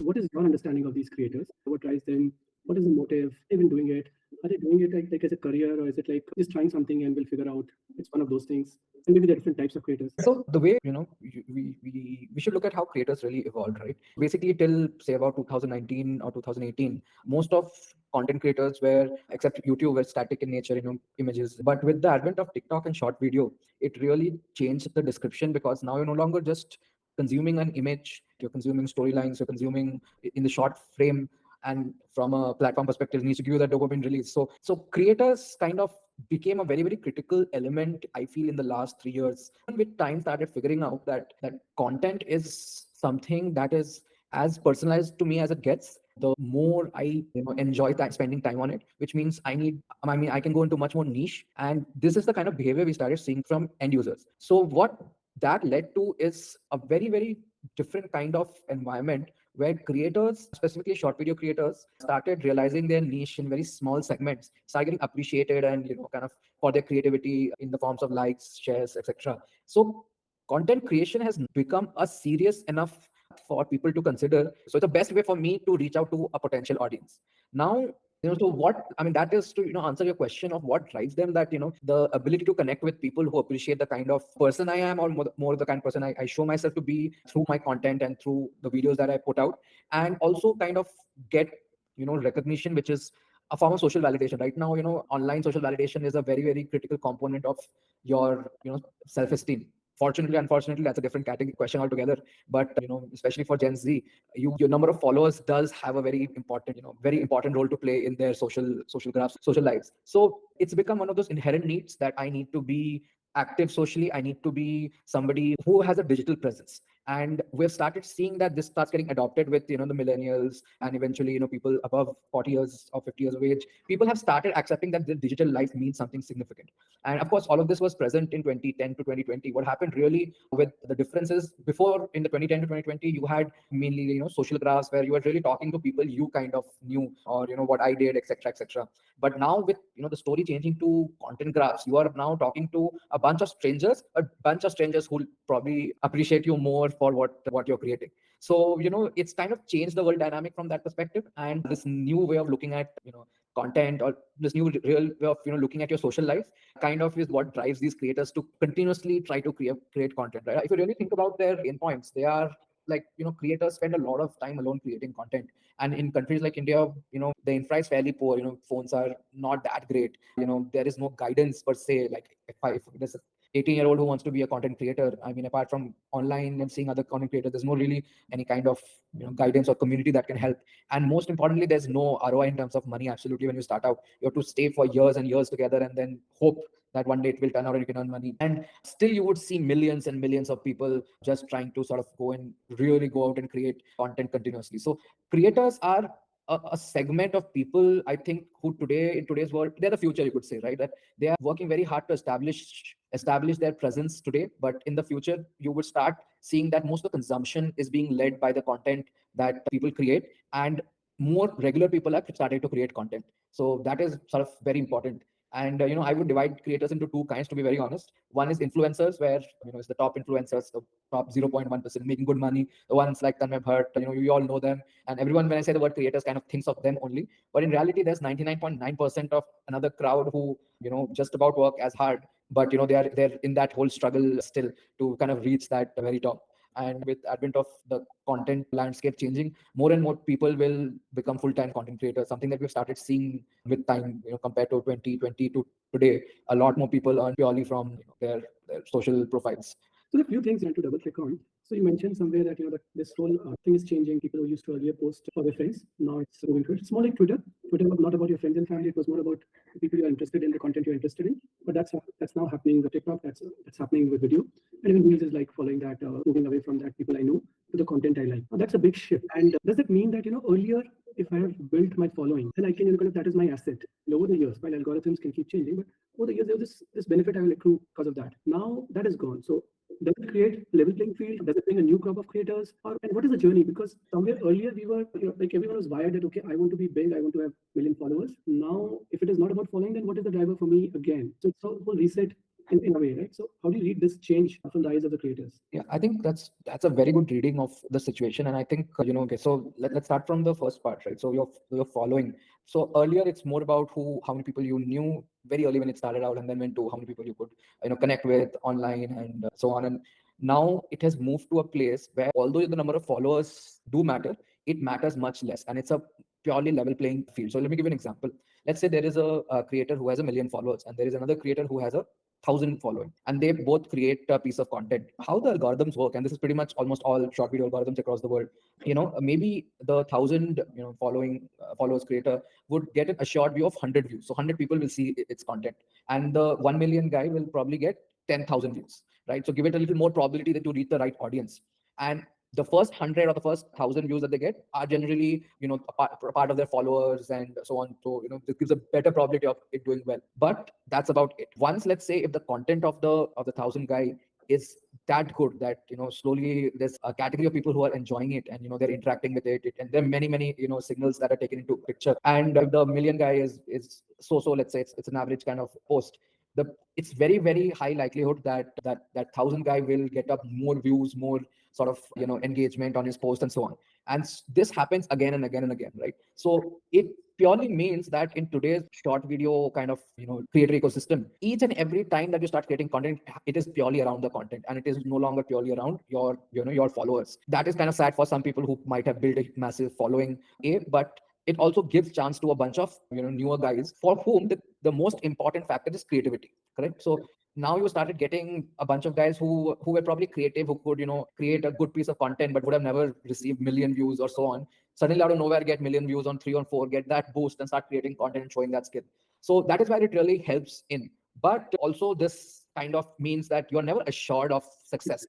what is your understanding of these creators? What drives them? What is the motive? Even doing it? Are they doing it like as a career, or is it like just trying something and we'll figure out it's one of those things? And maybe there are different types of creators. So the way, we should look at how creators really evolved, right? Basically, till say about 2019 or 2018, most of content creators were, except YouTube, were static in nature, images. But with the advent of TikTok and short video, it really changed the description, because now you're no longer just consuming an image, you're consuming storylines, you're consuming in the short frame. And from a platform perspective, it needs to give you that dopamine release. So creators kind of became a very, very critical element, I feel, in the last 3 years. And with time, started figuring out that content is something that is as personalized to me as it gets. The more I enjoy that spending time on it, which means I can go into much more niche. And this is the kind of behavior we started seeing from end users. So what that led to is a very, very different kind of environment, where creators, specifically short video creators, started realizing their niche in very small segments, started getting appreciated, and kind of for their creativity in the forms of likes, shares, etc. So content creation has become a serious enough for people to consider. So it's the best way for me to reach out to a potential audience. Now, so what I mean, that is to answer your question of what drives them, that the ability to connect with people who appreciate the kind of person I am, or more the kind of person I show myself to be through my content and through the videos that I put out. And also kind of get recognition, which is a form of social validation. Right now, online social validation is a very, very critical component of your self-esteem. Fortunately, unfortunately, that's a different category question altogether. But especially for Gen Z, your number of followers does have a very important role to play in their social graphs, social lives. So it's become one of those inherent needs, that I need to be active socially. I need to be somebody who has a digital presence. And we've started seeing that this starts getting adopted with the millennials, and eventually people above 40 years or 50 years of age. People have started accepting that the digital life means something significant. And of course, all of this was present in 2010 to 2020. What happened really with the differences, before in the 2010 to 2020, you had mainly social graphs, where you were really talking to people you kind of knew, or what I did, etc., etc. But now with the story changing to content graphs, you are now talking to a bunch of strangers who probably appreciate you more for what you're creating. So it's kind of changed the world dynamic from that perspective. And this new way of looking at content, or this new real way of looking at your social life, kind of is what drives these creators to continuously try to create content, right? If you really think about their gain points, they are like creators spend a lot of time alone creating content. And in countries like India, the infra is fairly poor. Phones are not that great. There is no guidance per se. Like if there's a 18-year-old who wants to be a content creator, I mean, apart from online and seeing other content creators, there's no really any kind of guidance or community that can help. And most importantly, there's no ROI in terms of money. Absolutely, when you start out, you have to stay for years and years together, and then hope that one day it will turn out and you can earn money. And still you would see millions and millions of people just trying to sort of really go out and create content continuously. So creators are a segment of people, I think, who in today's world, they're the future, you could say, right? That they are working very hard to establish their presence today. But in the future, you would start seeing that most of the consumption is being led by the content that people create, and more regular people are starting to create content. So that is sort of very important. And I would divide creators into two kinds, to be very honest. One is influencers, where it's the top influencers, the top 0.1% making good money. The ones like Tanmay Bhatt, you all know them. And everyone, when I say the word creators, kind of thinks of them only. But in reality, there's 99.9% of another crowd who just about work as hard, but they're in that whole struggle still to kind of reach that very top. And with advent of the content landscape changing, more and more people will become full-time content creators, something that we've started seeing with time. Compared to 2020 to today, a lot more people earn purely from their social profiles. So there are a few things I want to double click on. So you mentioned somewhere that that this whole thing is changing. People who used to earlier post for their friends, now it's moving to it. It's more like Twitter. Twitter was not about your friends and family. It was more about the people you're interested in, the content you're interested in. But that's now happening with TikTok. That's happening with video. And even Reels is like following that, moving away from that people I know to the content I like. Now, that's a big shift. And does that mean that earlier, if I have built my following, then I can kind of, that is my asset. And over the years, while algorithms can keep changing, but over the years there was this benefit I will accrue because of that. Now that is gone. So does it create level playing field? Does it bring a new crop of creators? And what is the journey? Because somewhere earlier we were, like everyone was wired that, okay, I want to be big, I want to have million followers. Now, if it is not about following, then what is the driver for me again? So it's a whole reset in a way, right? So how do you read this change from the eyes of the creators? Yeah, I think that's a very good reading of the situation, and I think okay. So let's start from the first part, right? So you're following. So earlier, it's more about how many people you knew very early when it started out, and then went to how many people you could connect with online and so on. And now it has moved to a place where although the number of followers do matter, it matters much less, and it's a purely level playing field. So let me give you an example. Let's say there is a creator who has 1 million followers, and there is another creator who has 1,000 following, and they both create a piece of content. How the algorithms work, and this is pretty much almost all short video algorithms across the world. Maybe the 1,000 following followers creator would get a short view of 100 views. So 100 people will see its content, and the 1 million guy will probably get 10,000 views, right? So give it a little more probability that to reach the right audience. And the first 100 or the first 1,000 views that they get are generally a part of their followers and so on. So this gives a better probability of it doing well, but that's about it. Once, let's say, if the content of the 1,000 guy is that good that slowly there's a category of people who are enjoying it, and they're interacting with and there are many signals that are taken into picture. And if the million guy is so let's say it's an average kind of post, it's very high likelihood that 1,000 guy will get up more views, more sort of engagement on his post and so on. And this happens again and again and again, right? So it purely means that in today's short video kind of creator ecosystem, each and every time that you start creating content, it is purely around the content, and it is no longer purely around your followers. That is kind of sad for some people who might have built a massive following, but it also gives chance to a bunch of newer guys for whom the most important factor is creativity, correct? So now you started getting a bunch of guys who were probably creative, who could create a good piece of content but would have never received million views or so on. Suddenly out of nowhere get million views on 3 or 4, get that boost and start creating content and showing that skill. So that is where it really helps in. But also this kind of means that you're never assured of success,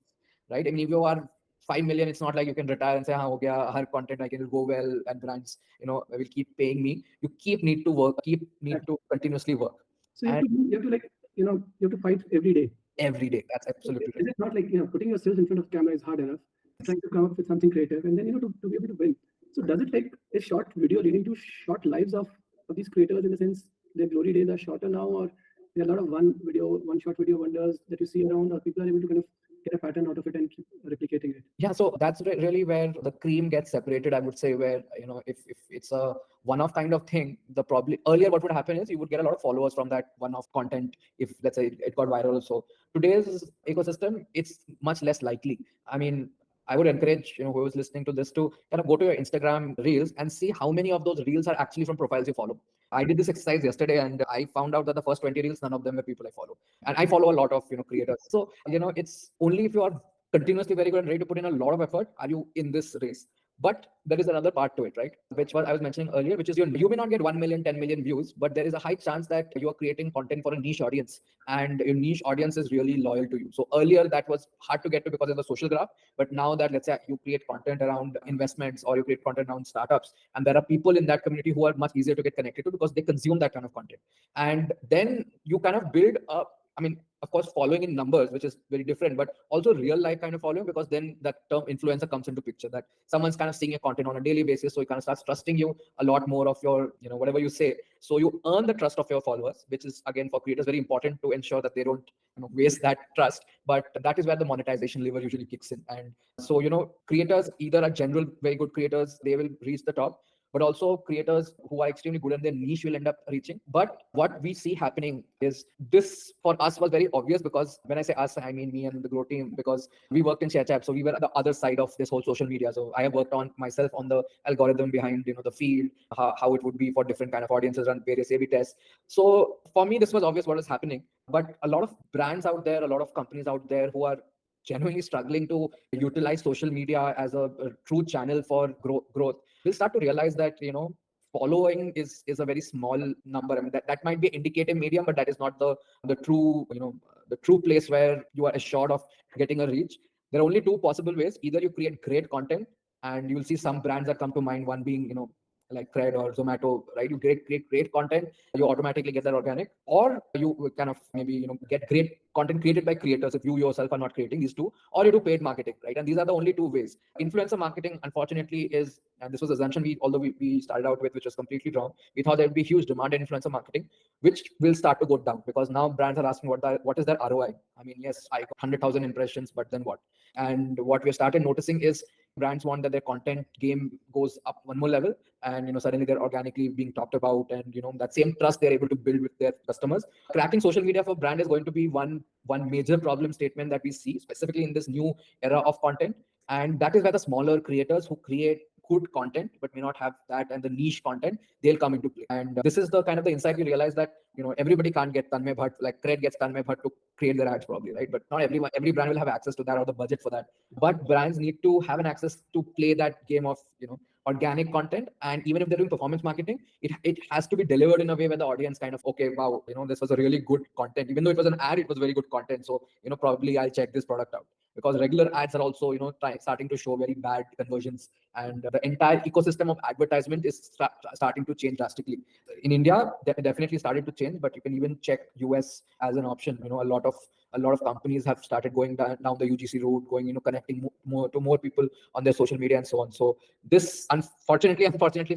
right? I mean, if you are 5 million, it's not like you can retire and say, "Ha, ho gaya, her content I can go well and brands will keep paying me." You need to work, need to continuously work. So you have And to, you have to like, you have to fight every day. every day, that's absolutely Is right. it not like, putting yourself in front of camera is hard enough, trying to come up with something creative, and then, to be able to win. So does it like a short video leading to short lives of these creators, in the sense their glory days are shorter now, or there are a lot of one short video wonders that you see around, or people are able to kind of get a pattern out of it and keep replicating it? Yeah, so that's really where the cream gets separated, I would say, where if it's a one-off kind of thing, the probably earlier what would happen is you would get a lot of followers from that one-off content if, let's say, it got viral. So today's ecosystem, it's much less likely. I mean, I would encourage whoever's listening to this to kind of go to your Instagram reels and see how many of those reels are actually from profiles you follow. I did this exercise yesterday, and I found out that the first 20 reels, none of them were people I follow. And I follow a lot of creators. So it's only if you are continuously very good and ready to put in a lot of effort are you in this race. But there is another part to it, right? Which I was mentioning earlier, which is you may not get 1 million, 10 million views, but there is a high chance that you are creating content for a niche audience, and your niche audience is really loyal to you. So earlier that was hard to get to because of the social graph, but now that, let's say, you create content around investments or you create content around startups, and there are people in that community who are much easier to get connected to because they consume that kind of content, and then you kind of build up. I mean, of course, following in numbers, which is very different, but also real life kind of following, because then that term influencer comes into picture, that someone's kind of seeing your content on a daily basis. So he kind of starts trusting you a lot more of your, whatever you say. So you earn the trust of your followers, which is, again, for creators very important to ensure that they don't waste that trust. But that is where the monetization lever usually kicks in. And so, creators either are general, very good creators, they will reach the top, but also creators who are extremely good in their niche will end up reaching. But what we see happening is, this for us was very obvious, because when I say us, I mean me and the Grow team, because we worked in ShareChat, so we were at the other side of this whole social media. So I have worked on myself on the algorithm behind the feed, how it would be for different kind of audiences, run various A/B tests. So for me, this was obvious what was happening. But a lot of brands out there, a lot of companies out there who are genuinely struggling to utilize social media as a true channel for growth, we'll start to realize that following is a very small number. I mean, that might be indicative medium, but that is not the true the true place where you are assured of getting a reach. There are only two possible ways: either you create great content, and you'll see some brands that come to mind, one being like Cred or Zomato, right? You great content, you automatically get that organic, or you kind of maybe get great content created by creators if you yourself are not creating these two, or you do paid marketing, right? And these are the only two ways. Influencer marketing, unfortunately, is, and this was assumption we started out with, which was completely wrong. We thought there would be huge demand in influencer marketing, which will start to go down because now brands are asking what is their ROI. I mean, yes, I got 100,000 impressions, but then what? And what we started noticing is brands want that their content game goes up one more level, and suddenly they're organically being talked about, and that same trust they're able to build with their customers. Cracking social media for brand is going to be one major problem statement that we see specifically in this new era of content. And that is where the smaller creators who create good content but may not have that and the niche content, they'll come into play. And this is the kind of the insight we realize that everybody can't get Tanmay Bhatt, like Cred gets Tanmay Bhatt to create their ads probably, right? But not every brand will have access to that or the budget for that. But brands need to have an access to play that game of organic content. And even if they're doing performance marketing, it has to be delivered in a way where the audience kind of, okay, wow, this was a really good content. Even though it was an ad, it was very good content. So probably I'll check this product out. Because regular ads are also starting to show very bad conversions, and the entire ecosystem of advertisement is starting to change drastically. In India, definitely started to change, but you can even check US as an option. A lot of companies have started going down the UGC route, going connecting more people on their social media and so on. So this, unfortunately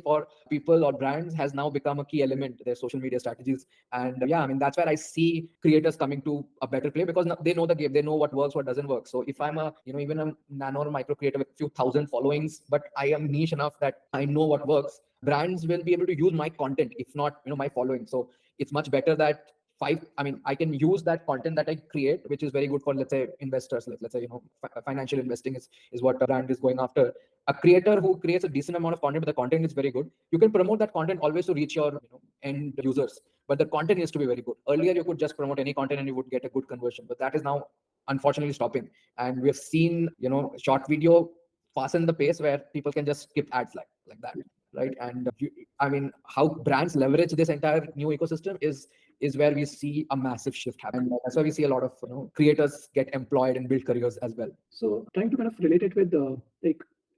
for people or brands, has now become a key element their social media strategies. And yeah, I mean, that's where I see creators coming to a better play, because now they know the game, they know what works, what doesn't work. So if I'm a even a nano or micro creator with a few thousand followings, but I am niche enough that I know what works, brands will be able to use my content, if not my following. So it's much better that I can use that content that I create, which is very good for, let's say, investors. Let's say, financial investing is what a brand is going after. A creator who creates a decent amount of content, but the content is very good, you can promote that content always to reach your end users. But the content needs to be very good. Earlier, you could just promote any content and you would get a good conversion, but that is now unfortunately stopping. And we've seen, short video fasten the pace where people can just skip ads like that, right? And how brands leverage this entire new ecosystem is where we see a massive shift happen. And that's why we see a lot of creators get employed and build careers as well. So trying to kind of relate it with the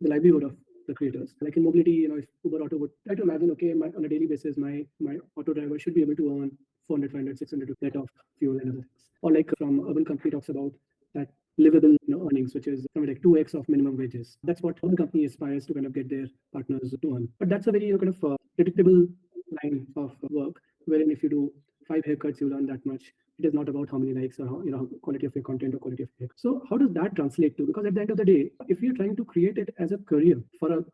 livelihood of the creators, like in mobility, if Uber Auto would try to imagine, okay, on a daily basis, my auto driver should be able to earn 400, 500, 600 to net of fuel and other things. Or like from Urban Company talks about that livable earnings, which is something like 2x of minimum wages. That's what Urban Company aspires to kind of get their partners to earn. But that's a very kind of predictable line of work, wherein if you do 5 haircuts, you'll earn that much. It is not about how many likes or how quality of your content or quality of your hair. So how does that translate to? Because at the end of the day, if you're trying to create it as a career for a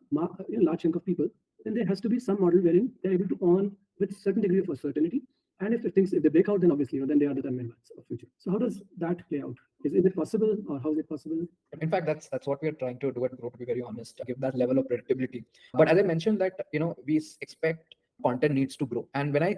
large chunk of people, then there has to be some model wherein they're able to earn with certain degree of certainty. And if they break out, then obviously then they are the members of future. So how does that play out? Is it possible, or how is it possible? In fact, that's what we are trying to do at Grow, to be very honest, give that level of predictability. But as I mentioned, that we expect content needs to grow. And when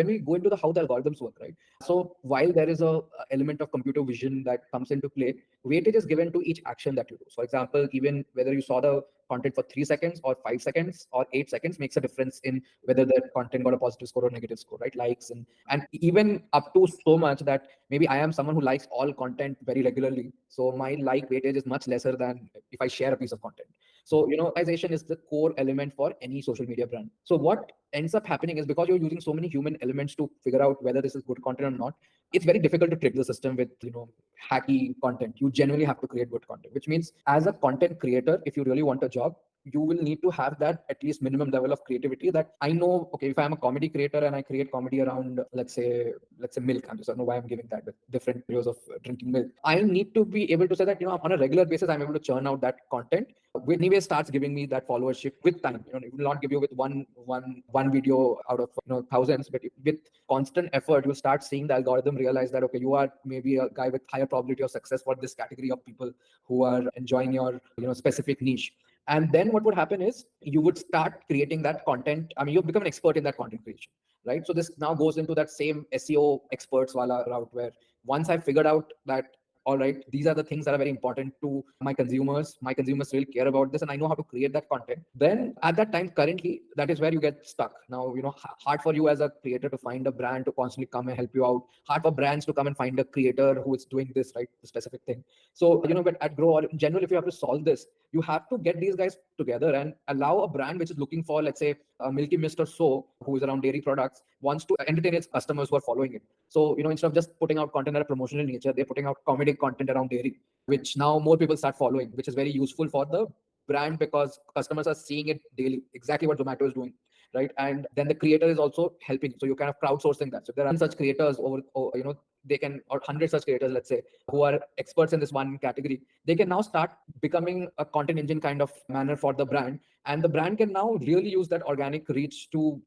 we go into how the algorithms work, right? So while there is a element of computer vision that comes into play, weightage is given to each action that you do. For example, even whether you saw the content for 3 seconds or 5 seconds or 8 seconds makes a difference in whether the content got a positive score or negative score, right? Likes and even up to so much that maybe I am someone who likes all content very regularly. So my like weightage is much lesser than if I share a piece of content. So, monetization is the core element for any social media brand. So what ends up happening is, because you're using so many human elements to figure out whether this is good content or not, it's very difficult to trick the system with, hacky content. You genuinely have to create good content, which means as a content creator, if you really want a job, you will need to have that at least minimum level of creativity that I know, okay, if I'm a comedy creator and I create comedy around, let's say milk, I don't know why I'm giving that, with different videos of drinking milk. I need to be able to say that, on a regular basis, I'm able to churn out that content, which anyway starts giving me that followership with time. It will not give you with one video out of thousands, but with constant effort, you'll start seeing the algorithm realize that, okay, you are maybe a guy with higher probability of success for this category of people who are enjoying your specific niche. And then what would happen is you would start creating that content. I mean, you become an expert in that content creation, right? So this now goes into that same SEO experts wala route, where once I figured out that, all right, these are the things that are very important to my consumers really care about this, and I know how to create that content, then at that time, currently, that is where you get stuck. Now, hard for you as a creator to find a brand to constantly come and help you out, hard for brands to come and find a creator who is doing this, right, the specific thing. So, but at Grow, or in general, if you have to solve this, You have to get these guys together and allow a brand which is looking for, let's say, Milky Mist or so, who is around dairy products, wants to entertain its customers who are following it. So, instead of just putting out content at a promotional nature, they're putting out comedic content around dairy, which now more people start following, which is very useful for the brand because customers are seeing it daily, exactly what Zomato is doing, right? And then the creator is also helping. So you're kind of crowdsourcing that. So there are such creators they can, or 100 such creators, let's say, who are experts in this one category. They can now start becoming a content engine kind of manner for the brand. And the brand can now really use that organic reach to,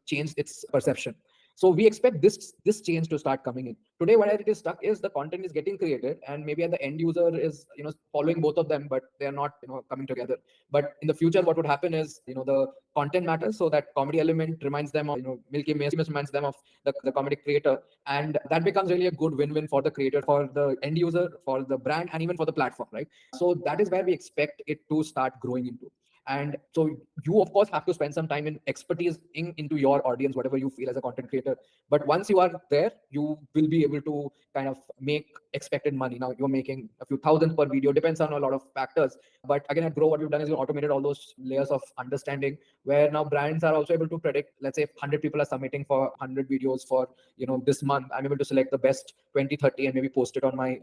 change its perception. So we expect this change to start coming in. Today, where it is stuck is the content is getting created, and maybe at the end user is following both of them, but they are not coming together. But in the future, what would happen is the content matters, so that comedy element reminds them of Milky Mist reminds them of the comedic creator, and that becomes really a good win-win for the creator, for the end user, for the brand, and even for the platform, right? So that is where we expect it to start growing into. And so you, of course, have to spend some time in expertise into your audience, whatever you feel as a content creator. But once you are there, you will be able to kind of make expected money. Now you're making a few thousands per video, depends on a lot of factors. But again, at Grow, what we've done is we automated all those layers of understanding, where now brands are also able to predict, let's say if 100 people are submitting for 100 videos for this month, I'm able to select the best 20, 30 and maybe post it on my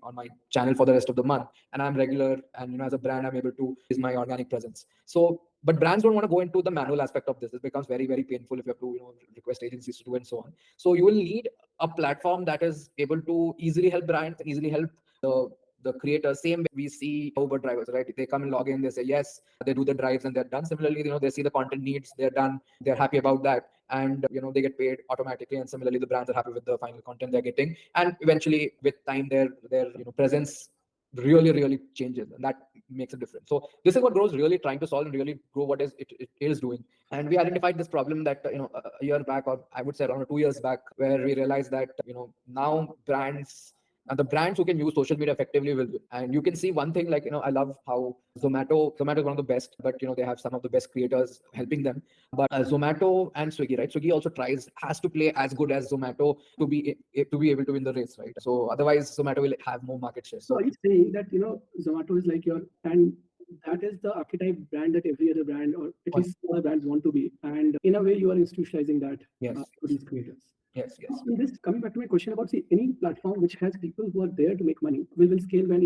channel for the rest of the month. And I'm regular, and as a brand, I'm able to use my organic presence. So, but brands don't want to go into the manual aspect of this. It becomes very, very painful if you have to request agencies to do and so on. So you will need a platform that is able to easily help brands and easily help the creators. Same way we see Uber drivers, right? They come and log in, they say yes, they do the drives and they're done. Similarly, they see the content needs, they're done, they're happy about that, and they get paid automatically. And similarly, the brands are happy with the final content they're getting, and eventually with time their presence really changes, and that makes a difference. So this is what Grow is really trying to solve, and really Grow what it is doing. And we identified this problem that a year back, or I would say around 2 years back, where we realized that now brands, and the brands who can use social media effectively will win. And you can see one thing, like I love how Zomato is one of the best, but they have some of the best creators helping them. But Zomato and Swiggy, right? Swiggy also has to play as good as Zomato to be able to win the race, right? So otherwise, Zomato will have more market share. So are you saying that Zomato is like and that is the archetype brand that every other brand, or at least other brands, want to be, and in a way you are institutionalizing that for these creators? Yes. In this, coming back to my question about, see, any platform which has people who are there to make money will scale when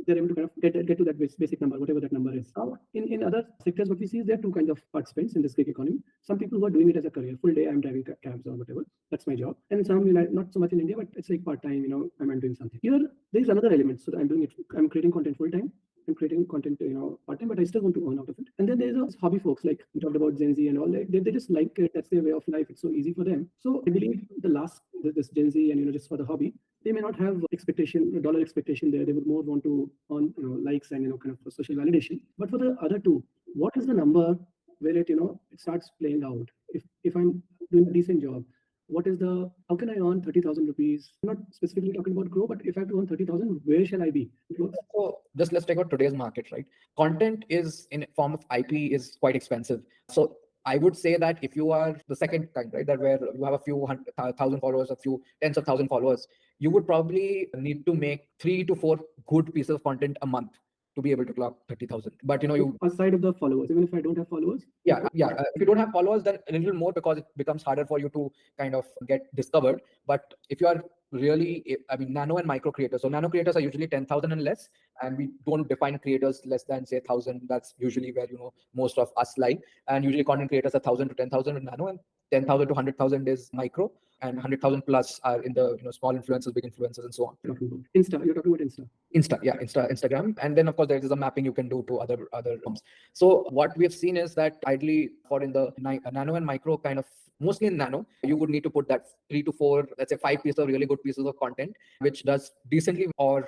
they're able to kind of get to that basic number, whatever that number is. Now, in other sectors, what we see is there are two kinds of participants in this gig economy. Some people who are doing it as a career, full day I'm driving cabs or whatever, that's my job. And some, not so much in India, but it's like part time. I'm doing something. Here, there is another element. So I'm doing it. I'm creating content full time. I'm creating content, part time, but I still want to earn out of it. And then there's those hobby folks, like we talked about Gen Z and all. Like they just like it. That's their way of life. It's so easy for them. So I believe this Gen Z and just for the hobby, they may not have dollar expectation there. They would more want to earn likes and kind of social validation. But for the other two, what is the number where it starts playing out? If I'm doing a decent job, how can I earn 30,000 rupees? I'm not specifically talking about Grow, but if I have to earn 30,000, where shall I be? So just let's take out today's market, right? Content is in form of IP is quite expensive. So I would say that if you are the second kind, right, that where you have a few thousand followers, a few tens of thousand followers, you would probably need to make 3 to 4 good pieces of content a month to be able to clock 30,000. But you aside of the followers, even if I don't have followers. If you don't have followers, then a little more, because it becomes harder for you to kind of get discovered. But if you are really, nano and micro creators. So nano creators are usually 10,000 and less, and we don't define creators less than say 1,000. That's usually where most of us lie. And usually content creators are 1,000 to 10,000 in nano, and 10,000 to 100,000 is micro, and 100,000 plus are in the small influencers, big influencers, and so on. You're talking about Instagram, and then of course there is a mapping you can do to other forms. So what we have seen is that ideally for in the nano and micro kind of, mostly in nano, you would need to put that 3 to 4, let's say 5 pieces of really good pieces of content, which does decently, or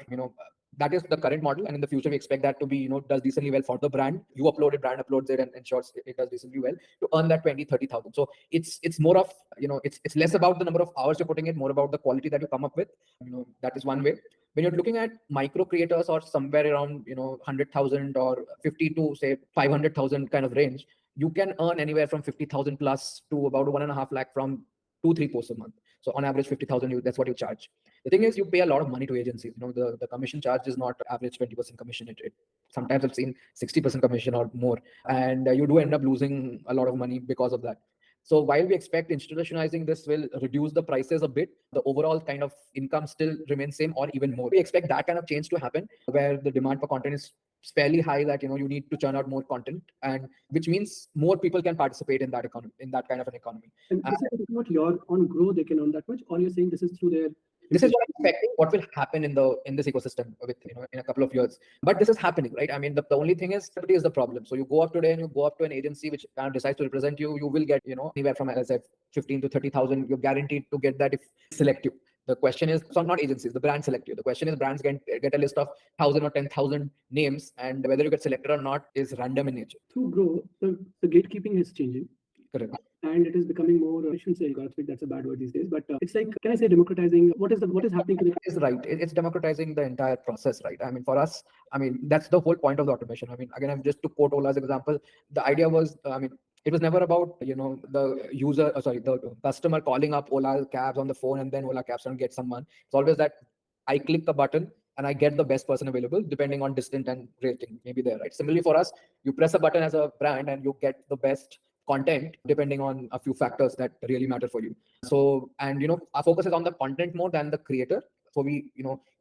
that is the current model, and in the future we expect that to be does decently well for the brand. You upload it, brand uploads it, and ensures it does decently well to earn that 20, 30,000. So it's more of it's less about the number of hours you're putting in, more about the quality that you come up with. That is one way. When you're looking at micro creators, or somewhere around 100,000 or 50 to say 500,000 kind of range, you can earn anywhere from 50,000 plus to about 1.5 lakh from 2-3 posts a month. So on average 50,000, that's what you charge. The thing is, you pay a lot of money to agencies. The commission charge is not average 20% commission. It sometimes I've seen 60% commission or more, and you do end up losing a lot of money because of that. So while we expect institutionalizing this will reduce the prices a bit, the overall kind of income still remains same or even more. We expect that kind of change to happen where the demand for content is fairly high, that you need to churn out more content, and which means more people can participate in that economy, in that kind of an economy. And this is not your on grow they can earn that much, or you're saying this is through their. This is what I'm expecting what will happen in this ecosystem with in a couple of years. But this is happening, right? I mean, the only thing is celebrity is the problem. So you go up today and you go up to an agency which kind of decides to represent you, you will get anywhere from, as I said, 15 to 30,000. You're guaranteed to get that if select you. The question is, so not agencies, the brands select you. The question is, brands get a list of 1,000 or 10,000 names, and whether you get selected or not is random in nature. Through Grow, the gatekeeping is changing. Correct. And it is becoming more, I shouldn't say algorithmic, that's a bad word these days, but it's like, can I say democratizing? What is happening to the. Is right. It's democratizing the entire process, right? I mean, for us, I mean, that's the whole point of the automation. I mean, again, I'm just to quote Ola's example, the idea was, I mean, it was never about, the user, the customer calling up Ola cabs on the phone and then Ola cabs and get someone. It's always that I click a button and I get the best person available depending on distance and rating, maybe there, right? Similarly for us, you press a button as a brand and you get the best content depending on a few factors that really matter for you. So, and our focus is on the content more than the creator. So we,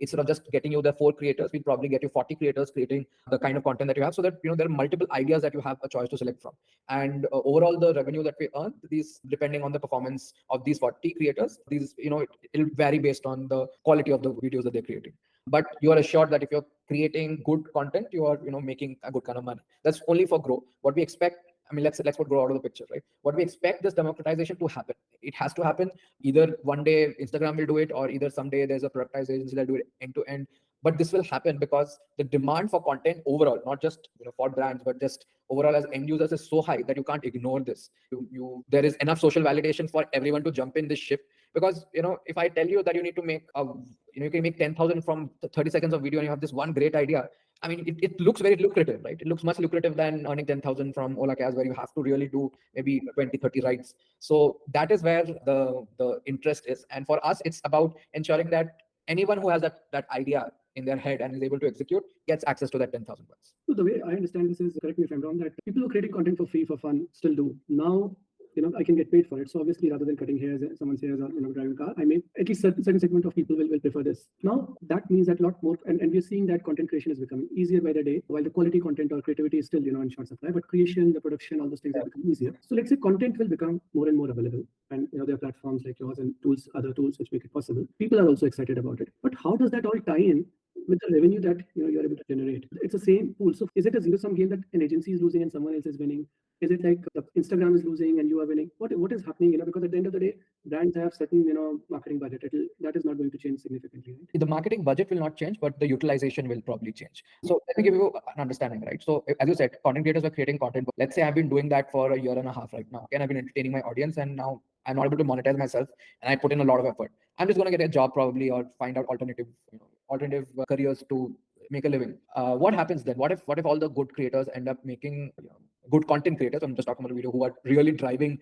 instead of just getting you the 4 creators, we'll probably get you 40 creators creating the kind of content that you have, so that there are multiple ideas that you have a choice to select from. And overall, the revenue that we earn, these depending on the performance of these 40 creators, these it'll vary based on the quality of the videos that they're creating. But you are assured that if you're creating good content, you are making a good kind of money. That's only for Grow. What we expect, I mean, let's put Grow out of the picture, right? What we expect this democratization to happen. It has to happen. Either one day Instagram will do it, or either someday there's a productized agency that do it end to end. But this will happen because the demand for content overall, not just for brands, but just overall as end users, is so high that you can't ignore this. There is enough social validation for everyone to jump in this ship. Because if I tell you that you need to make you can make 10,000 from 30 seconds of video, and you have this one great idea, I mean, it looks very lucrative, right? It looks much lucrative than earning 10,000 from Ola Cabs, where you have to really do maybe 20, 30 rides. So that is where the interest is. And for us, it's about ensuring that anyone who has that idea in their head and is able to execute gets access to that 10,000 bucks. So the way I understand this is, correct me if I'm wrong, that people who are creating content for free, for fun, still do. Now, I can get paid for it. So obviously, rather than cutting hairs, someone's hairs, or driving a car, I mean, at least certain segment of people will prefer this. Now, that means that a lot more, and we're seeing that content creation is becoming easier by the day, while the quality content or creativity is still, in short supply, but creation, the production, all those things are becoming easier. So let's say content will become more and more available, and there are platforms like yours and other tools which make it possible. People are also excited about it. But how does that all tie in with the revenue that you're able to generate? It's the same pool. So is it a zero-sum game that an agency is losing and someone else is winning? Is it like Instagram is losing and you are winning? What is happening? Because at the end of the day, brands have certain marketing budget. That is not going to change significantly, right? The marketing budget will not change, but the utilization will probably change. So let me give you an understanding, right? So as you said, content creators are creating content. Let's say I've been doing that for a year and a half right now, and I've been entertaining my audience, and now I'm not able to monetize myself, and I put in a lot of effort. I'm just going to get a job probably, or find out alternative careers to make a living. What happens then? What if all the good creators end up making good content creators? I'm just talking about video, who are really driving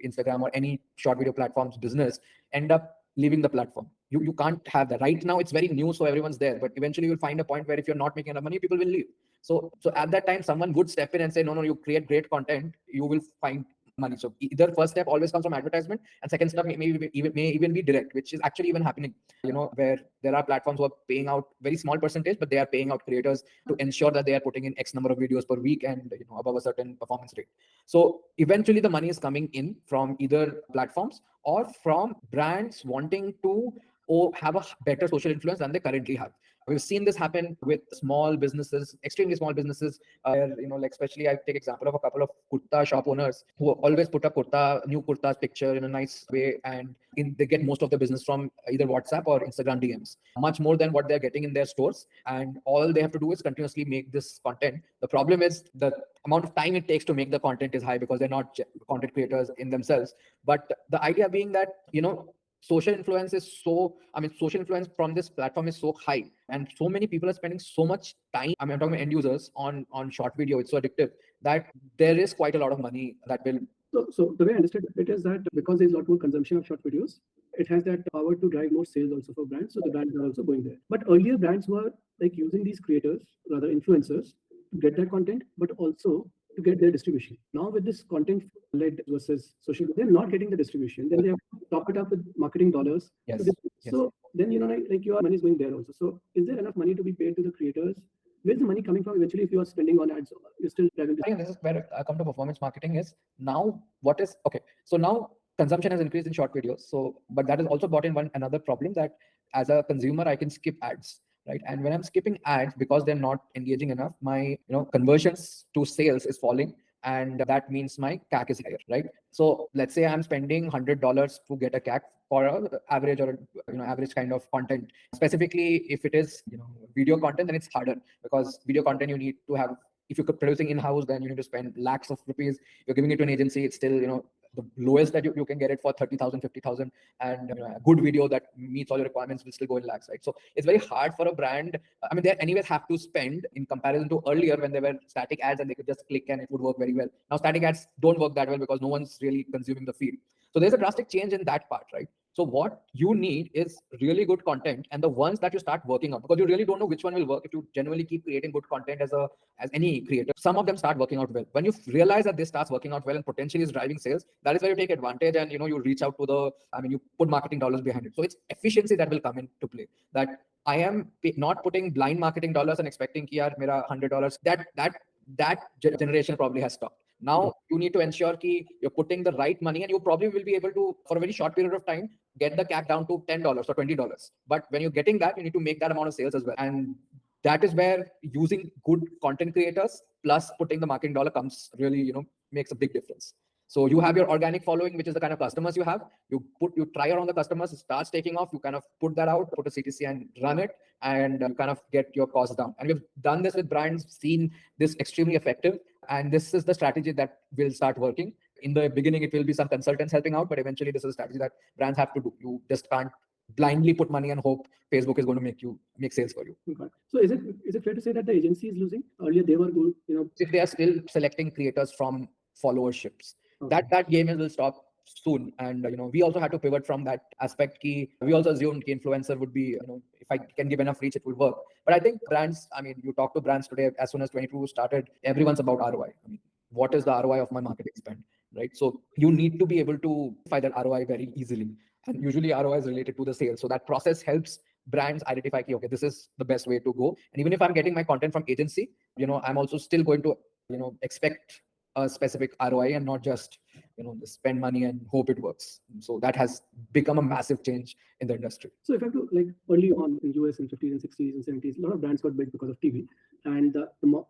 Instagram or any short video platforms business, end up leaving the platform. You can't have that. Right now it's very new, so everyone's there, but eventually you'll find a point where if you're not making enough money, people will leave. So at that time, someone would step in and say, no, you create great content, you will find money. So either first step always comes from advertisement, and second step may even be direct, which is actually even happening, where there are platforms who are paying out very small percentage, but they are paying out creators to ensure that they are putting in X number of videos per week and above a certain performance rate. So eventually the money is coming in from either platforms or from brands wanting to have a better social influence than they currently have. We've seen this happen with small businesses, extremely small businesses, where, like, especially I take example of a couple of kurta shop owners who always put a new kurta's picture in a nice way, and they get most of the business from either WhatsApp or Instagram DMs, much more than what they're getting in their stores. And all they have to do is continuously make this content. The problem is the amount of time it takes to make the content is high, because they're not content creators in themselves. But the idea being that, social influence from this platform is so high, and so many people are spending so much time. I'm talking about end users on short video. It's so addictive that there is quite a lot of money that will So the way I understood it is that because there's a lot more consumption of short videos, it has that power to drive more sales also for brands. So the brands are also going there. But earlier brands were like using these creators, rather influencers, to get that content, but also to get their distribution. Now with this content led versus social, they're not getting the distribution. Then they have to top it up with marketing dollars. Yes. So then like your money is going there also. So is there enough money to be paid to the creators? Where's the money coming from eventually if you are spending on ads? You're still driving I think this is where I come to performance marketing is now what is okay. So now consumption has increased in short videos. So, but that has also brought in another problem that as a consumer, I can skip ads, right? And when I'm skipping ads because they're not engaging enough, my conversions to sales is falling. And that means my CAC is higher, right? So let's say I'm spending $100 to get a CAC for a average or average kind of content. Specifically, if it is video content, then it's harder because video content you need to have. If you're producing in-house, then you need to spend lakhs of rupees. You're giving it to an agency, it's still the lowest that you can get it for 30,000, 50,000, and a good video that meets all your requirements will still go in lakhs, right? So it's very hard for a brand. I mean, they anyways have to spend in comparison to earlier when they were static ads and they could just click and it would work very well. Now static ads don't work that well because no one's really consuming the feed. So there's a drastic change in that part, right? So what you need is really good content, and the ones that you start working on, because you really don't know which one will work if you genuinely keep creating good content as any creator. Some of them start working out well. When you realize that this starts working out well and potentially is driving sales, that is where you take advantage and you reach out to you put marketing dollars behind it. So it's efficiency that will come into play. That I am not putting blind marketing dollars and expecting ki yaar mera $100. That generation probably has stopped. Now you need to ensure that you're putting the right money, and you probably will be able to, for a very short period of time, get the CAC down to $10 or $20. But when you're getting that, you need to make that amount of sales as well. And that is where using good content creators plus putting the marketing dollar comes really, makes a big difference. So you have your organic following, which is the kind of customers you have. You try around the customers, it starts taking off. You kind of put that out, put a CTC and run it, and you kind of get your costs down. And we've done this with brands, seen this extremely effective. And this is the strategy that will start working. In the beginning, it will be some consultants helping out, but eventually this is a strategy that brands have to do. You just can't blindly put money and hope Facebook is going to make sales for you. Okay. So is it fair to say that the agency is losing? Earlier they were good, if they are still selecting creators from followerships, that game will stop soon. And we also had to pivot from that aspect. We also assumed influencer would be, if I can give enough reach, it will work. But I think brands, you talk to brands today, as soon as 22 started, everyone's about ROI. What is the ROI of my marketing spend, right? So you need to be able to find that ROI very easily. And usually ROI is related to the sales. So that process helps brands identify, okay, this is the best way to go. And even if I'm getting my content from agency, I'm also still going to, expect a specific ROI and not just, spend money and hope it works. So that has become a massive change in the industry. So if I have to, like early on in US in 50s and 60s and 70s, a lot of brands got big because of TV. And the MO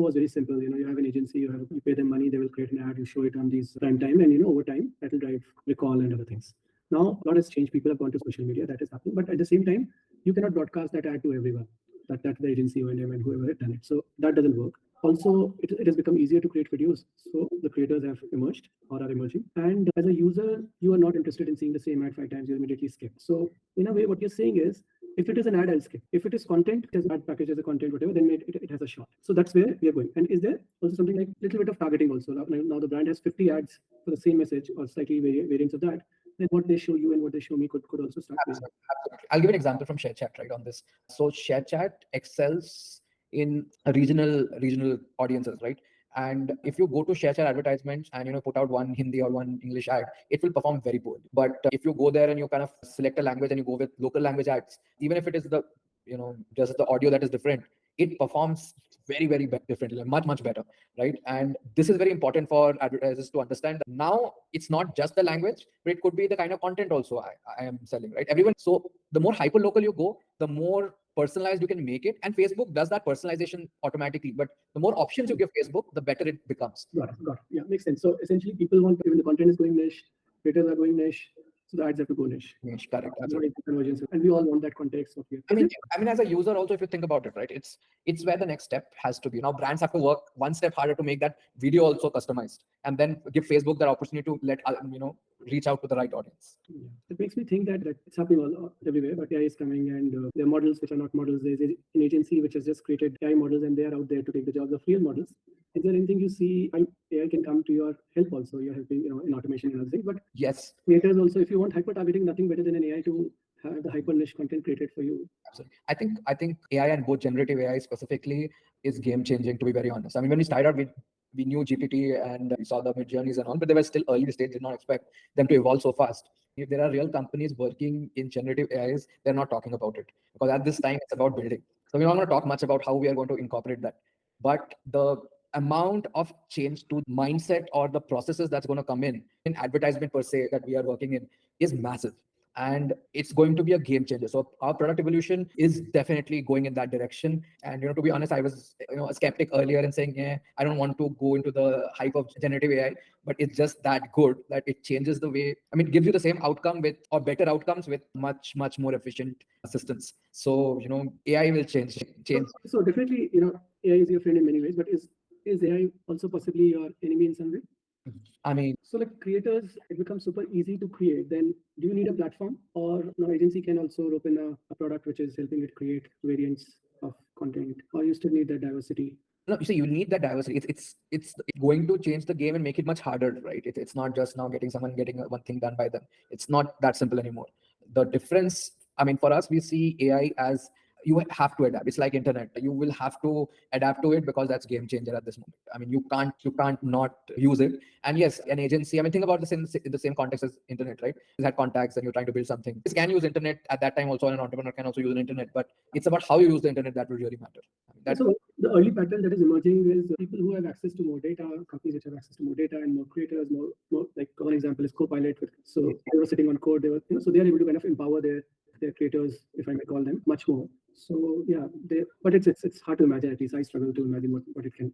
was very simple. You have an agency, you pay them money, they will create an ad, you show it on these prime time, and over time that will drive recall and other things. Now, a lot has changed. People have gone to social media. That is happening. But at the same time, you cannot broadcast that ad to everyone. That the agency or and whoever had done it. So that doesn't work. Also, it has become easier to create videos. So the creators have emerged or are emerging. And as a user, you are not interested in seeing the same ad 5 times. You immediately skip. So in a way, what you're saying is, if it is an ad, I'll skip. If it is content, it has ad package as a content, whatever, then it has a shot. So that's where we are going. And is there also something like a little bit of targeting also? Now the brand has 50 ads for the same message or slightly variants of that. Then what they show you and what they show me could also start. Absolutely. I'll give an example from ShareChat right on this. So ShareChat excels in regional audiences, right? And if you go to ShareChat advertisements and put out one Hindi or one English ad, it will perform very poorly. But if you go there and you kind of select a language and you go with local language ads, even if it is the just the audio that is different, it performs very, very differently, much better, right? And this is very important for advertisers to understand that now it's not just the language, but it could be the kind of content also I am selling, right? Everyone. So the more hyper local you go, the more personalized you can make it. And Facebook does that personalization automatically. But the more options you give Facebook, the better it becomes. Got it. Yeah, makes sense. So essentially people want, even the content is going niche, creators are going niche, so the ads have to go niche. Correct. Convergence. And we all want that context of here. I mean, as a user also, if you think about it, right, it's where the next step has to be. Now brands have to work one step harder to make that video also customized, and then give Facebook that opportunity to let reach out to the right audience. Yeah. It makes me think that it's happening all everywhere, but AI is coming, and there are models which are not models. There's an agency which has just created AI models, and they are out there to take the jobs of real models. Is there anything you see AI can come to your help also? You're helping, in automation and everything, but Yes, creators also, if you want hyper targeting, nothing better than an AI to have the hyper niche content created for you. absolutely. I think AI and both generative AI specifically is game changing, to be very honest. I mean, when we started out, we knew GPT and we saw the mid journeys and all, but they were still early stage, did not expect them to evolve so fast. If there are real companies working in generative AIs, they're not talking about it because at this time it's about building. So we're not going to talk much about how we are going to incorporate that. But the amount of change to mindset or the processes that's going to come in advertisement per se that we are working in is massive, and it's going to be a game changer. So our product evolution is definitely going in that direction. And to be honest, I was a skeptic earlier and saying, yeah, I don't want to go into the hype of generative AI, but it's just that good that it changes the way. I mean, it gives you the same outcome with or better outcomes with much more efficient assistance. So AI will change. So definitely, AI is your friend in many ways, but is AI also possibly your enemy in some way? I mean, So like creators, it becomes super easy to create. Then do you need a platform, or now agency can also open a product which is helping it create variants of content, or you still need that diversity? no, you see, you need that diversity. It's going to change the game and make it much harder, right? It's not just now getting one thing done by them. It's not that simple anymore. The difference, I mean, for us, we see AI as you have to adapt. It's like internet. You will have to adapt to it because that's game changer at this moment. I mean, you can't not use it. And yes, an agency. I mean, think about this in the same context as internet, right? You had contacts and you're trying to build something. This can use internet at that time also, and an entrepreneur can also use an internet. But it's about how you use the internet that will really matter. I mean, So the early pattern that is emerging is people who have access to more data, companies which have access to more data and more creators, more like one example is Copilot. So they were sitting on code, they were, so they are able to kind of empower their creators, if I may call them, much more. So yeah, but it's hard to imagine. At least I struggle to imagine what it can,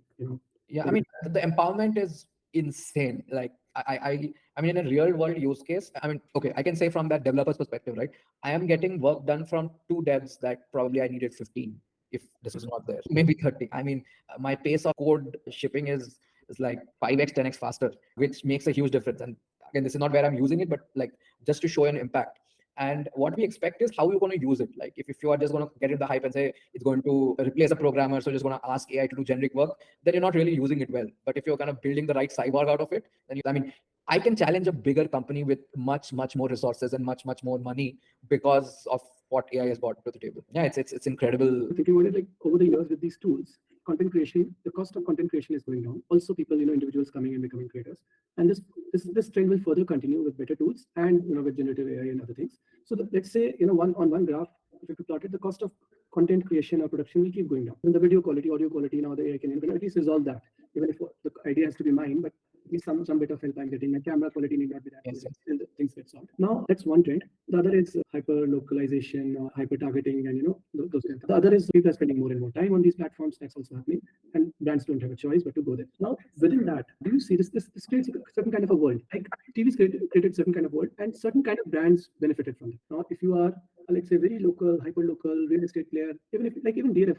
yeah, I mean, the empowerment is insane. Like I mean, in a real world use case, I mean, okay, I can say from that developer's perspective, right? I am getting work done from 2 devs that probably I needed 15 if this was not there, maybe 30. I mean, my pace of code shipping is like 5x 10x faster, which makes a huge difference. And again, this is not where I'm using it, but like just to show an impact. And what we expect is how you're going to use it. Like if you are just going to get in the hype and say it's going to replace a programmer, so just going to ask AI to do generic work, then you're not really using it well. But if you're kind of building the right cyborg out of it, then I mean, I can challenge a bigger company with much more resources and much more money because of what AI has brought to the table. Yeah, it's incredible. Thinking about it, like over the years with these tools, content creation, the cost of content creation is going down. Also, people, individuals coming and becoming creators, and this trend will further continue with better tools and with generative AI and other things. So let's say one graph, if you plot it, the cost of content creation or production will keep going down. And the video quality, audio quality, now the AI can at least resolve that. Even if the idea has to be mine, but at least some bit of help I'm getting. My camera quality need not be that Yes, good, and the things get solved. Now that's one trend. The other is hyper localization, hyper targeting, and those kinds of. The other is people are spending more and more time on these platforms. That's also happening, and brands don't have a choice but to go there. Now within that, do you see this creates a certain kind of a world? Like TV's created certain kind of world, and certain kind of brands benefited from it. Now if you are let's say very local, hyper local real estate player, even if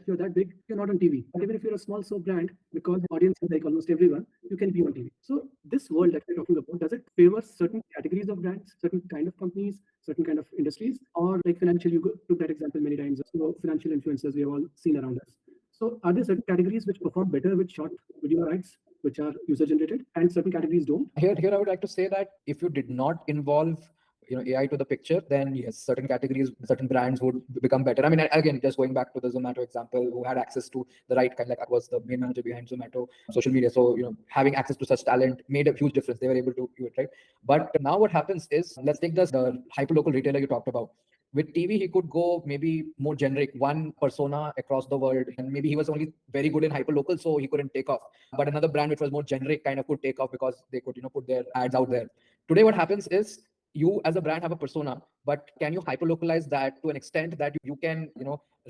you're that big, you're not on TV. But even if you're a small soap brand, because the audience is like almost everyone, you can be on TV. So this world that we're talking about, does it favor certain categories of brands, certain kind of companies, certain kind of industries, or like financial? You took that example many times. So financial influencers we have all seen around us. So are there certain categories which perform better with short video ads, which are user generated, and certain categories don't? Here I would like to say that if you did not involve AI to the picture, then yes, certain categories, certain brands would become better. I mean, again, just going back to the Zomato example, who had access to the right kind, like I was the main manager behind Zomato social media. So having access to such talent made a huge difference. They were able to do it, right? But now what happens is, let's take the hyperlocal retailer you talked about. With TV, he could go maybe more generic, one persona across the world, and maybe he was only very good in hyperlocal, so he couldn't take off. But another brand which was more generic kind of could take off because they could put their ads out there. Today, what happens is you as a brand have a persona, but can you hyperlocalize that to an extent that you can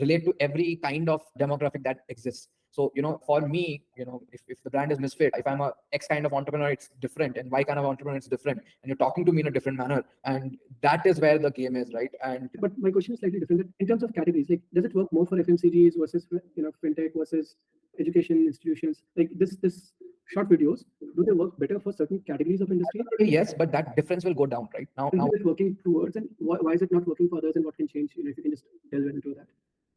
relate to every kind of demographic that exists? So for me, if the brand is Misfit, if I'm a X kind of entrepreneur, it's different, and Y kind of entrepreneur, it's different, and you're talking to me in a different manner, and that is where the game is, right? And but my question is slightly different. In terms of categories, like does it work more for FMCGs versus fintech versus education institutions? Like this short videos, do they work better for certain categories of industry? Yes, but that difference will go down, right? Now is it working towards, and why is it not working for others, and what can change? If you can just delve into that.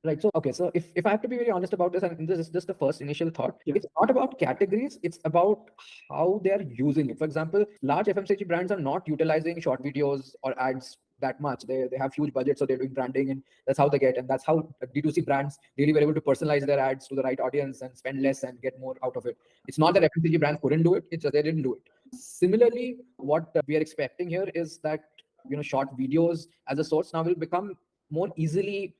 Right. So, okay. So if I have to be very honest about this, and this is just the first initial thought, Yeah. it's not about categories, it's about how they're using it. For example, large FMCG brands are not utilizing short videos or ads that much. They have huge budgets, so they're doing branding, and that's how they get. And that's how D2C brands really were able to personalize their ads to the right audience and spend less and get more out of it. It's not that FMCG brands couldn't do it, it's just they didn't do it. Similarly, what we are expecting here is that short videos as a source now will become more easily,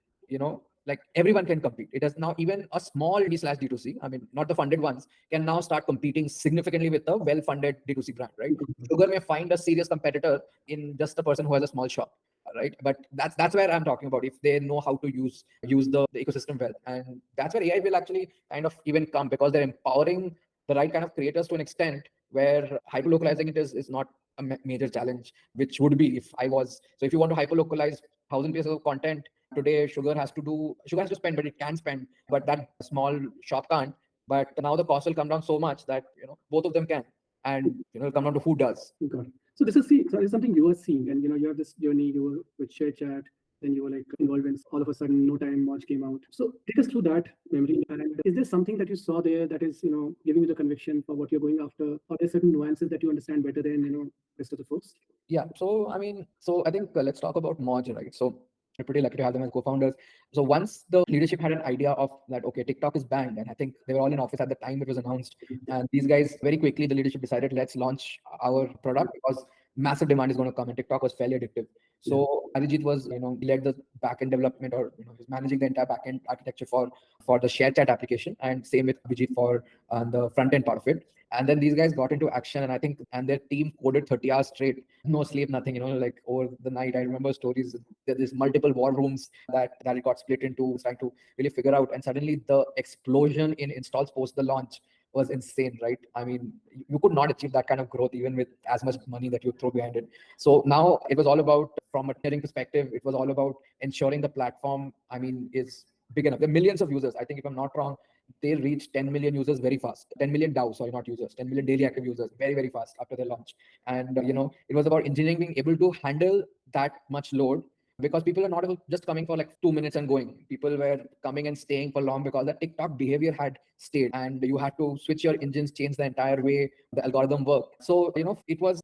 like everyone can compete. It is now even a small D/D2C, I mean, not the funded ones, can now start competing significantly with a well-funded D2C brand, right? Sugar may find a serious competitor in just the person who has a small shop, right? But that's where I'm talking about. If they know how to use the ecosystem well, and that's where AI will actually kind of even come, because they're empowering the right kind of creators to an extent where hyperlocalizing it is not a major challenge, which would be if I was. So if you want to hyperlocalize 1,000 pieces of content today, sugar has to spend, but it can spend, but that small shop can't. But now the cost will come down so much that both of them can, and it'll come down to who does. Got it. So so it's something you are seeing, and you have this journey. You were with ShareChat, then you were like involved when all of a sudden No Time Watch came out. So take us through that memory. And is there something that you saw there that is giving you the conviction for what you're going after? Or are there certain nuances that you understand better than rest of the folks? Yeah. So I mean, so I think let's talk about Moj, right? So we're pretty lucky to have them as co-founders. So once the leadership had an idea of that, okay, TikTok is banned, and I think they were all in office at the time it was announced. And these guys very quickly, the leadership decided, let's launch our product because massive demand is going to come, and TikTok was fairly addictive. So Arijit was, he led the backend development, or he's managing the entire backend architecture for the share chat application, and same with Abhijit for the front end part of it. And then these guys got into action, and I think, and their team coded 30 hours straight, no sleep, nothing, like over the night. I remember stories, there's multiple war rooms that it got split into, trying to really figure out. And suddenly the explosion in installs post the launch was insane, right? I mean, you could not achieve that kind of growth even with as much money that you throw behind it. So now it was all about, from a engineering perspective, it was all about ensuring the platform, I mean, is big enough. There are millions of users. I think, if I'm not wrong, they reached 10 million users very fast. 10 million DAO, sorry, not users, 10 million daily active users very, very fast after their launch. And, it was about engineering being able to handle that much load, because people are not just coming for like 2 minutes and going. People were coming and staying for long because the TikTok behavior had stayed, and you had to switch your engines, change the entire way the algorithm worked. So it was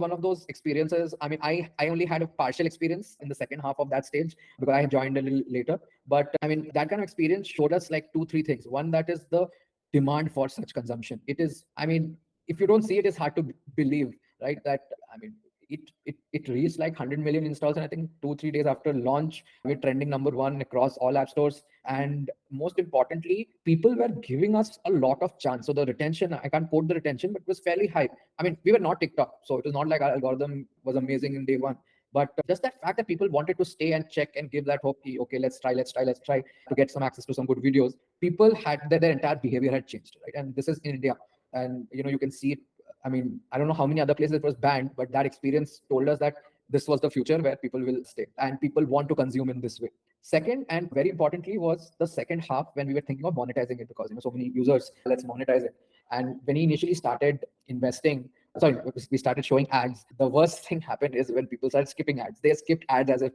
one of those experiences. I mean, I only had a partial experience in the second half of that stage because I joined a little later. But I mean, that kind of experience showed us like two, three things. One, that is the demand for such consumption. It is, I mean, if you don't see it, it's hard to believe, right? That, I mean, it reached like 100 million installs, and I think 2-3 days after launch we're trending number one across all app stores. And most importantly, people were giving us a lot of chance. So the retention, I can't quote the retention, but it was fairly high. I mean, we were not TikTok, so it was not like our algorithm was amazing in day one. But just that fact that people wanted to stay and check and give that hope, okay, let's try to get some access to some good videos. People had their entire behavior had changed, right? And this is in India, and you can see it. I mean, I don't know how many other places it was banned, but that experience told us that this was the future where people will stay and people want to consume in this way. Second, and very importantly, was the second half when we were thinking of monetizing it, because so many users, let's monetize it. And when he initially started investing, sorry, we started showing ads, the worst thing happened is when people started skipping ads. They skipped ads as if,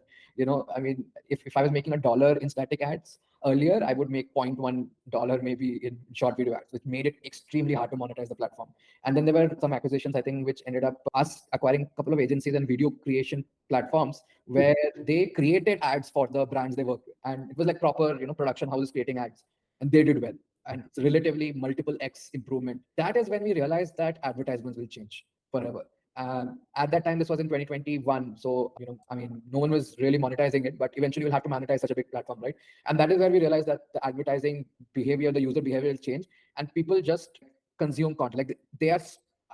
I mean, if I was making $1 in static ads earlier, I would make $0.1 maybe in short video ads, which made it extremely hard to monetize the platform. And then there were some acquisitions, I think, which ended up us acquiring a couple of agencies and video creation platforms where they created ads for the brands they work with. And it was like proper, production houses creating ads, and they did well. And it's relatively multiple X improvement. That is when we realized that advertisements will change forever. At that time, this was in 2021. So, I mean, no one was really monetizing it, but eventually we'll have to monetize such a big platform, right? And that is where we realized that the advertising behavior, the user behavior will change, and people just consume content. Like they are,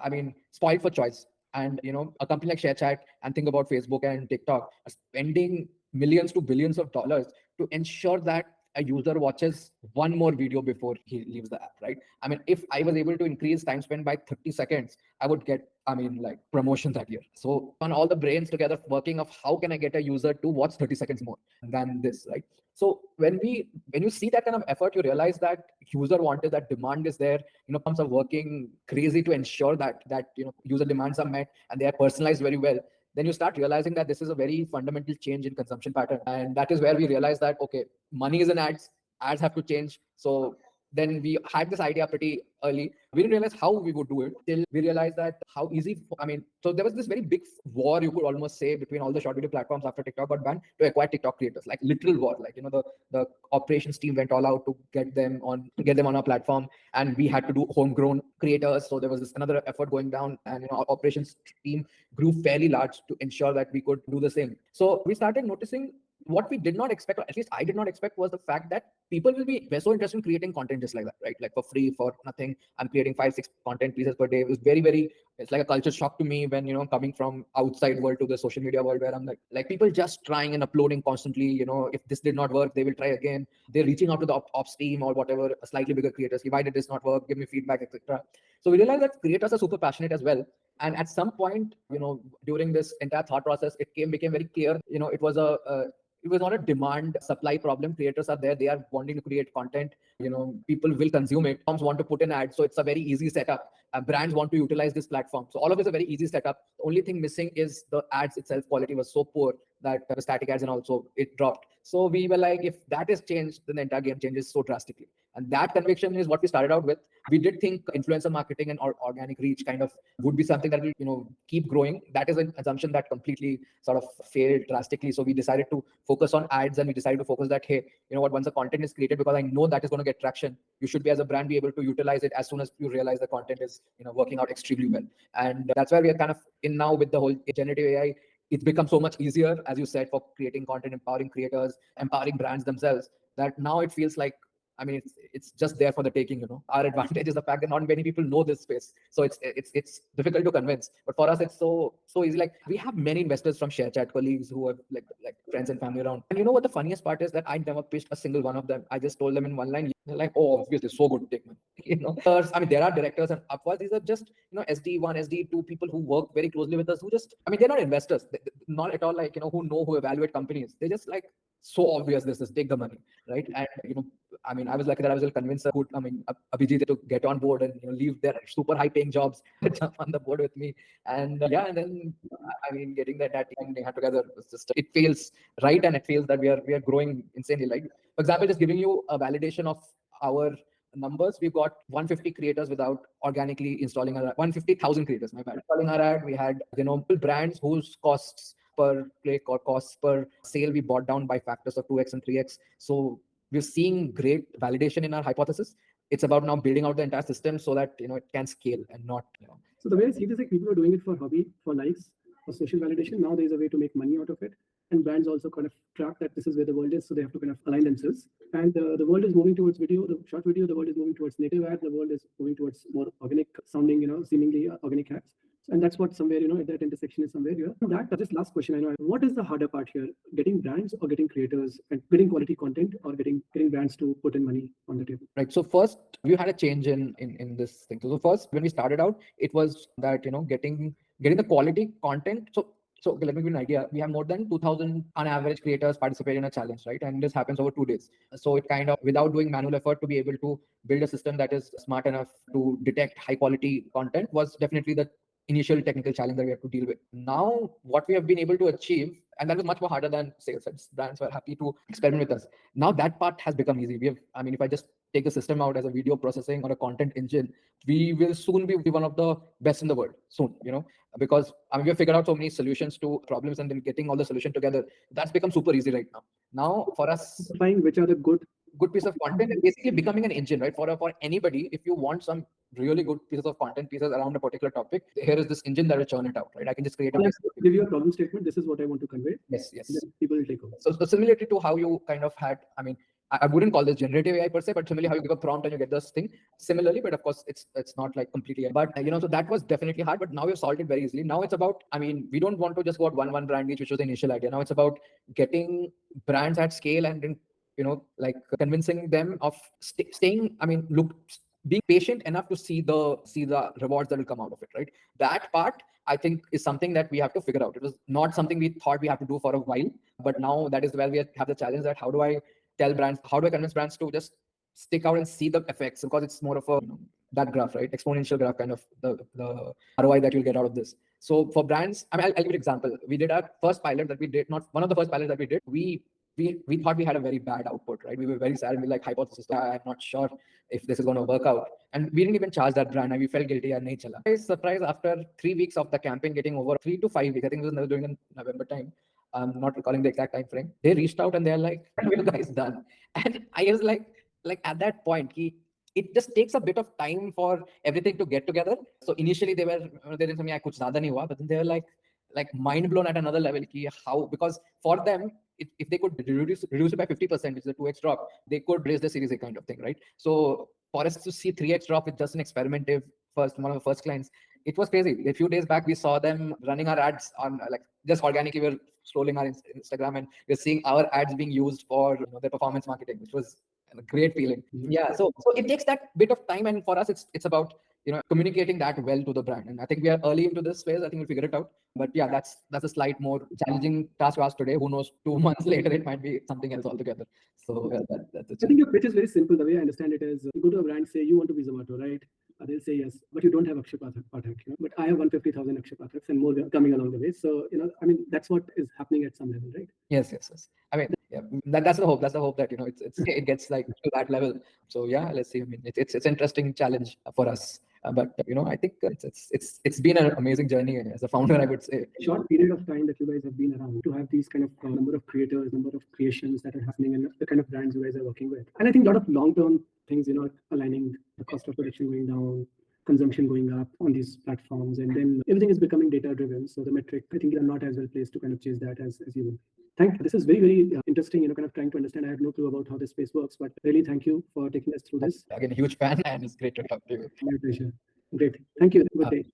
I mean, spoiled for choice. And, a company like ShareChat, and think about Facebook and TikTok, are spending millions to billions of dollars to ensure that a user watches one more video before he leaves the app, right? I mean, if I was able to increase time spent by 30 seconds, I would get, I mean, like promotion that year. So on all the brains together working of how can I get a user to watch 30 seconds more than this, right? So when you see that kind of effort, you realize that user wanted, that demand is there. Pumps are working crazy to ensure that user demands are met and they are personalized very well. then you start realizing that this is a very fundamental change in consumption pattern. And that is where we realize that, okay, money is in ads have to change. So then we had this idea pretty early. We didn't realize how we would do it till we realized that how easy, so there was this very big war, you could almost say, between all the short video platforms after TikTok got banned to acquire TikTok creators, like literal war. Like, the operations team went all out to get them on our platform, and we had to do homegrown creators. So there was this another effort going down, and our operations team grew fairly large to ensure that we could do the same. So we started noticing what we did not expect, or at least I did not expect, was the fact that people will be so interested in creating content just like that, right? Like for free, for nothing. I'm creating 5-6 content pieces per day. It was very, it's like a culture shock to me when, coming from outside world to the social media world, where I'm like people just trying and uploading constantly. If this did not work, they will try again. They're reaching out to the ops team or whatever, slightly bigger creators. Why did this not work? Give me feedback, etc. So we realized that creators are super passionate as well. And at some point, during this entire thought process, became very clear, it was not a demand supply problem. Creators are there, they are wanting to create content, people will consume it. Platforms want to put in ads, so it's a very easy setup. Brands want to utilize this platform, so all of this is a very easy setup. The only thing missing is the ads itself. Quality was so poor that the static ads and also it dropped. So we were like, if that is changed, then the entire game changes so drastically. And that conviction is what we started out with. We did think influencer marketing and organic reach kind of would be something that will keep growing. That is an assumption that completely sort of failed drastically. So we decided to focus on ads, and we decided to focus that, hey, what, once the content is created, because I know that is going to get traction, you should be, as a brand, be able to utilize it as soon as you realize the content is working out extremely well. And that's where we are kind of in now with the whole generative AI. It's become so much easier, as you said, for creating content, empowering creators, empowering brands themselves, that now it feels like, it's just there for the taking. Our advantage is the fact that not many people know this space, so it's difficult to convince. But for us, it's so easy. Like, we have many investors from ShareChat colleagues who are like friends and family around. And you know what the funniest part is? That I never pitched a single one of them. I just told them in one line. They're like, oh, obviously, so good to take money. There are directors and upwards. These are just SD1, SD2 people who work very closely with us. Who just, they're not investors. Not at all like who evaluate companies. They just like, so obvious, this is take the money, right? And I was lucky that I was able to convince Abhijit to get on board and leave their super high paying jobs, jump on the board with me. And and then getting that team they had together was just, it feels right, and it feels that we are growing insanely. Like, for example, just giving you a validation of our numbers, we've got 150 creators without organically installing our 150,000 creators, my bad, installing our ad. We had brands whose costs per click or costs per sale we brought down by factors of 2x and 3x. So we're seeing great validation in our hypothesis. It's about now building out the entire system so that it can scale and not. So the way I see this, like, people are doing it for hobby, for likes, for social validation. Now there's a way to make money out of it, and brands also kind of track that this is where the world is, so they have to kind of align themselves. And the world is moving towards video, the short video. The world is moving towards native ad. The world is moving towards more organic sounding, seemingly organic ads. And that's what somewhere, at that intersection is somewhere here. That just last question, I know. What is the harder part here? Getting brands or getting creators, and getting quality content, or getting brands to put in money on the table? Right. So first, we had a change in this thing. So first, when we started out, it was that getting the quality content. So okay, let me give you an idea. We have more than 2,000 on average creators participate in a challenge, right? And this happens over 2 days. So it kind of, without doing manual effort, to be able to build a system that is smart enough to detect high quality content was definitely the initial technical challenge that we have to deal with. Now, what we have been able to achieve, and that was much more harder than sales. Brands were happy to experiment with us. Now that part has become easy. We have, if I just take the system out as a video processing or a content engine, we will soon be one of the best in the world soon, because we have figured out so many solutions to problems, and then getting all the solution together, that's become super easy right now. Now for us, Find which are the good piece of content, and basically becoming an engine, right? For anybody, if you want some really good pieces of content, pieces around a particular topic, here is this engine that will churn it out, right? I can just create a give you a problem statement. This is what I want to convey. Yes. Then people will take over. So similarly to how you kind of had, I wouldn't call this generative AI per se, but similarly how you give a prompt and you get this thing. Similarly, but of course it's not like completely. But so that was definitely hard. But now we've solved it very easily. Now it's about, we don't want to just go at one brand each, which was the initial idea. Now it's about getting brands at scale and then like convincing them of staying. Being patient enough to see the rewards that will come out of it, right? That part, I think, is something that we have to figure out. It was not something we thought we have to do for a while, but now that is where we have the challenge, that how do I convince brands to just stick out and see the effects, because it's more of a that graph, right? Exponential graph, kind of the ROI that you'll get out of this. So for brands, I mean, I'll give you an example. We did our first pilot that we did, not one of the first pilots that we did. We thought we had a very bad output, right? We were very sad. We were like, hypothesis, I'm not sure if this is going to work out. And we didn't even charge that brand, and we felt guilty. And nahi chala. I was surprised after 3 weeks of the campaign getting over, 3 to 5 weeks. I think it was during the November time. I'm not recalling the exact time frame. They reached out and they're like, "What have you guys done?" And I was like at that point, it just takes a bit of time for everything to get together. So initially they didn't tell me kuch zyada nahi hua, but then they were like mind blown at another level. How, because for them, if they could reduce it by 50%, which is a 2x drop, they could raise the Series A kind of thing, right? So for us to see 3x drop with just an experimentative one of the first clients, it was crazy. A few days back, we saw them running our ads on like just organically. We were scrolling our Instagram and we're seeing our ads being used for their performance marketing, which was a great feeling. Yeah. So it takes that bit of time, and for us, it's about communicating that well to the brand. And I think we are early into this phase. I think we'll figure it out. But yeah, that's a slight more challenging task for us today. Who knows? 2 months later, it might be something else altogether. So yeah, that's I think your pitch is very simple. The way I understand it is, you go to a brand, say you want to be Zomato, right? They'll say yes, but you don't have Akshay Pathak, but I have 150,000 Akshay Pathaks and more coming along the way. So, I mean, that's what is happening at some level, right? Yes. I mean, yeah, that's the hope. That's the hope that it gets like to that level. So yeah, let's see. I mean, it's an interesting challenge for us. But I think it's been an amazing journey as a founder, I would say. Short period of time that you guys have been around to have these kind of number of creators, number of creations that are happening, and the kind of brands you guys are working with. And I think a lot of long-term things, aligning the cost of production going down, consumption going up on these platforms, and then everything is becoming data-driven. So the metric, I think, you're not as well placed to kind of chase that as you will. This is very, very interesting, kind of trying to understand. I have no clue about how this space works, but really thank you for taking us through this. Again, a huge fan, and it's great to talk to you. My pleasure. Great. Thank you. Good day.